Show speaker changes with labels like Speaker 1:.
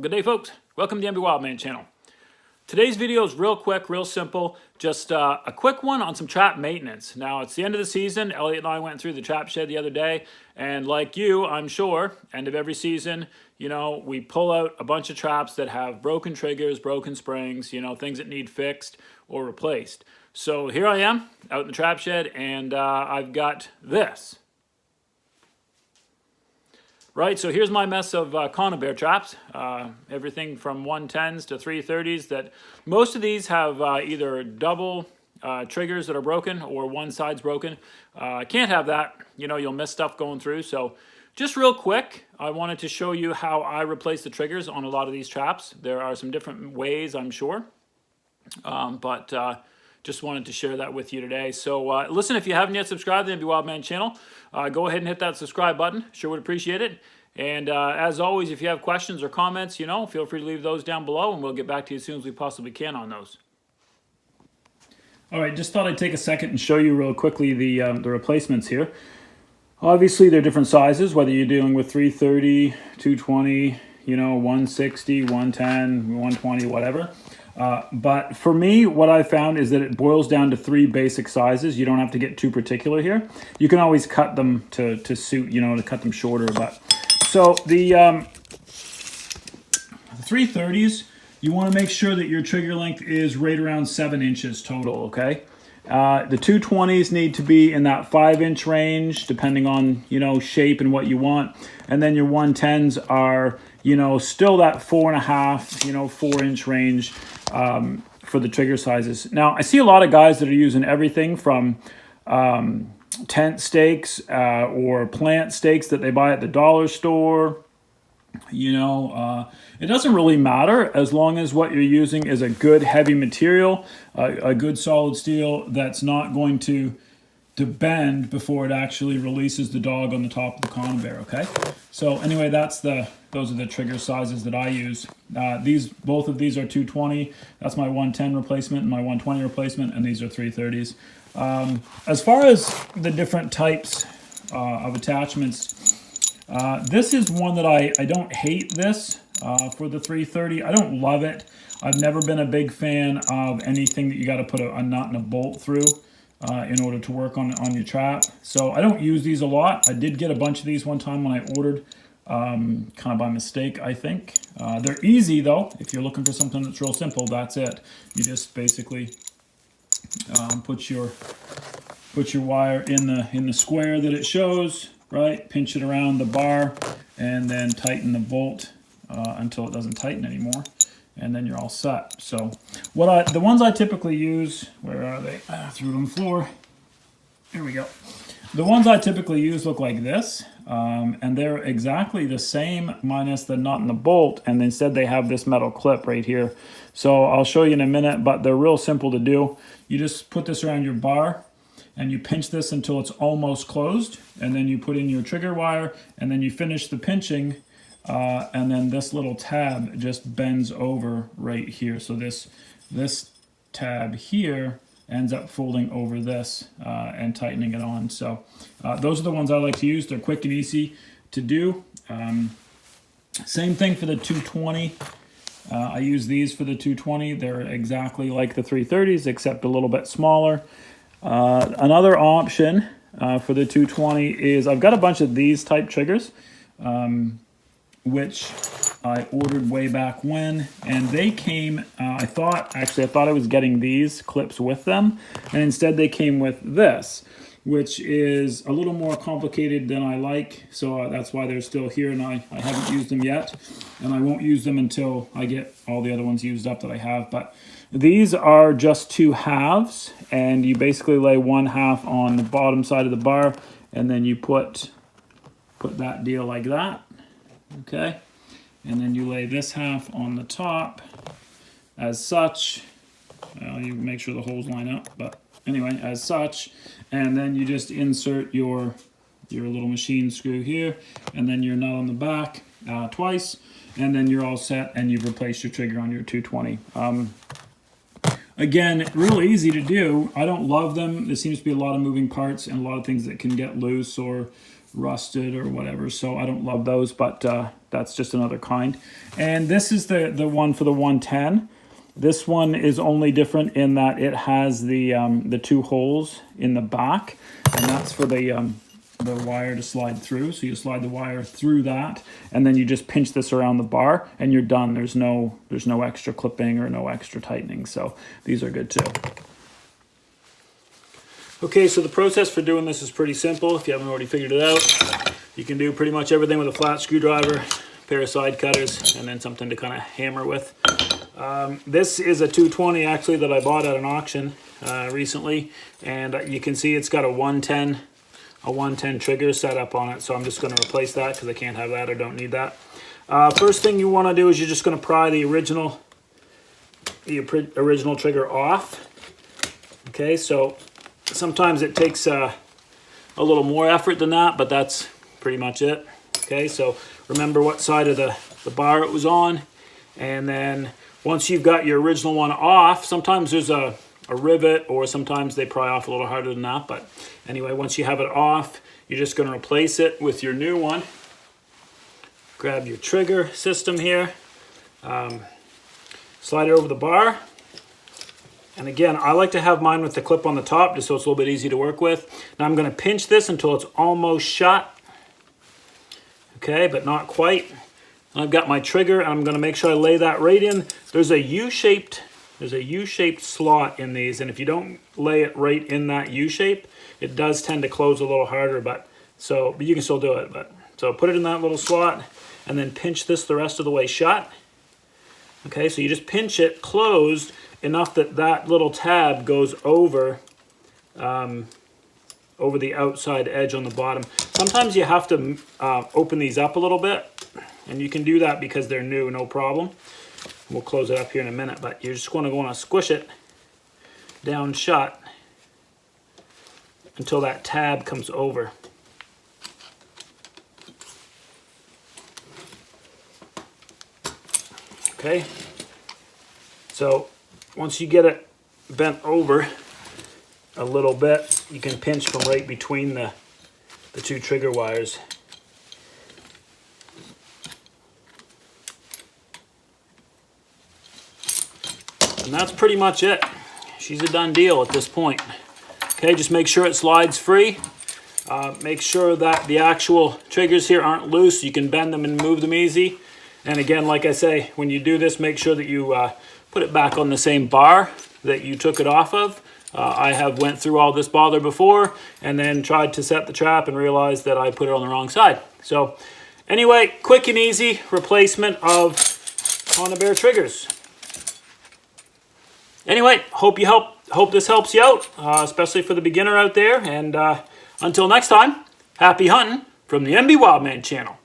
Speaker 1: Good day, folks. Welcome to the MB Wildman channel. Today's video is real quick, real simple. Just a quick one on some trap maintenance. Now, it's the end of the season. Elliot and I went through the trap shed the other day. And like you, I'm sure, end of every season, you know, we pull out a bunch of traps that have broken triggers, broken springs, you know, things that need fixed or replaced. So here I am out in the trap shed, and I've got this. Right, so here's my mess of Conibear traps, everything from 110s to 330s. That most of these have either double triggers that are broken or one side's broken. Can't have that, you know, you'll miss stuff going through. So just real quick, I wanted to show you how I replace the triggers on a lot of these traps. There are some different ways, I'm sure, but just wanted to share that with you today. So listen, if you haven't yet subscribed to the MB Wildman channel, go ahead and hit that subscribe button. Sure would appreciate it. And as always, if you have questions or comments, you know, feel free to leave those down below, and we'll get back to you as soon as we possibly can on those. All right, just thought I'd take a second and show you real quickly the replacements here. Obviously, they're different sizes, whether you're dealing with 330, 220, you know, 160, 110, 120, whatever. But for me, what I found is that it boils down to three basic sizes. You don't have to get too particular here. You can always cut them to suit, you know, to cut them shorter. But so the 330s, you want to make sure that your trigger length is right around 7 inches total, okay? The 220s need to be in that 5-inch range, depending on, you know, shape and what you want. And then your 110s are, you know, still that 4.5, you know, 4-inch range for the trigger sizes. Now, I see a lot of guys that are using everything from tent stakes or plant stakes that they buy at the dollar store. You know, it doesn't really matter as long as what you're using is a good heavy material, a good solid steel that's not going to bend before it actually releases the dog on the top of the Conibear, okay? So anyway, those are the trigger sizes that I use. Both of these are 220. That's my 110 replacement and my 120 replacement, and these are 330s. As far as the different types of attachments, this is one that I don't hate this for the 330. I don't love it. I've never been a big fan of anything that you got to put a nut and a bolt through in order to work on your trap. So I don't use these a lot. I did get a bunch of these one time when I ordered, kind of by mistake, I think. They're easy though. If you're looking for something that's real simple, that's it. You just basically put your wire in the square that it shows, right? Pinch it around the bar and then tighten the bolt until it doesn't tighten anymore. And then you're all set. So the ones I typically use, where are they? Threw it on the floor. Here we go. The ones I typically use look like this, and they're exactly the same minus the nut and the bolt, and instead they have this metal clip right here. So I'll show you in a minute, but they're real simple to do. You just put this around your bar, and you pinch this until it's almost closed, and then you put in your trigger wire, and then you finish the pinching, and then this little tab just bends over right here. So this tab here ends up folding over this and tightening it on. So those are the ones I like to use. They're quick and easy to do. Same thing for the 220. I use these for the 220. They're exactly like the 330s, except a little bit smaller. Another option for the 220 is I've got a bunch of these type triggers, which I ordered way back when, and they came, I thought I was getting these clips with them, and instead they came with this, which is a little more complicated than I like, so that's why they're still here, and I haven't used them yet, and I won't use them until I get all the other ones used up that I have. But these are just 2 halves, and you basically lay 1 half on the bottom side of the bar, and then you put that deal like that. Okay, and then you lay this half on the top as such. Well, you make sure the holes line up, but anyway, as such, and then you just insert your little machine screw here, and then your nut on the back twice, and then you're all set, and you've replaced your trigger on your 220. Again, real easy to do. I don't love them. There seems to be a lot of moving parts and a lot of things that can get loose or rusted or whatever, so I don't love those, but that's just another kind. And this is the one for the 110. This one is only different in that it has the 2 holes in the back, and that's for the wire to slide through. So you slide the wire through that, and then you just pinch this around the bar, and you're done. There's no extra clipping or no extra tightening. So these are good too. Okay, so the process for doing this is pretty simple. If you haven't already figured it out, you can do pretty much everything with a flat screwdriver, a pair of side cutters, and then something to kind of hammer with. This is a 220 actually that I bought at an auction recently, and you can see it's got a 110 trigger set up on it, so I'm just going to replace that because I can't have that or don't need that. First thing you want to do is you're just going to pry the original trigger off. Okay, so sometimes it takes a little more effort than that, but that's pretty much it. Okay, so remember what side of the bar it was on, and then once you've got your original one off, sometimes there's a rivet, or sometimes they pry off a little harder than that, but anyway, once you have it off, you're just going to replace it with your new one. Grab your trigger system here, slide it over the bar, and again, I like to have mine with the clip on the top just so it's a little bit easy to work with. Now I'm going to pinch this until it's almost shut, okay, but not quite. I've got my trigger, and I'm going to make sure I lay that right in. There's a U-shaped slot in these, and if you don't lay it right in that U shape, it does tend to close a little harder, but you can still do it. So put it in that little slot, and then pinch this the rest of the way shut. Okay, so you just pinch it closed enough that that little tab goes over the outside edge on the bottom. Sometimes you have to open these up a little bit, and you can do that because they're new, no problem. We'll close it up here in a minute, but you're just going to want to squish it down shut until that tab comes over. Okay, so once you get it bent over a little bit, you can pinch from right between the 2 trigger wires. And that's pretty much it. She's a done deal at this point. Okay, just make sure it slides free. Make sure that the actual triggers here aren't loose. You can bend them and move them easy. And again, like I say, when you do this, make sure that you put it back on the same bar that you took it off of. I have went through all this bother before and then tried to set the trap and realized that I put it on the wrong side. So anyway, quick and easy replacement of Conibear triggers. Anyway, hope this helps you out, especially for the beginner out there. And until next time, happy hunting from the MB Wildman channel.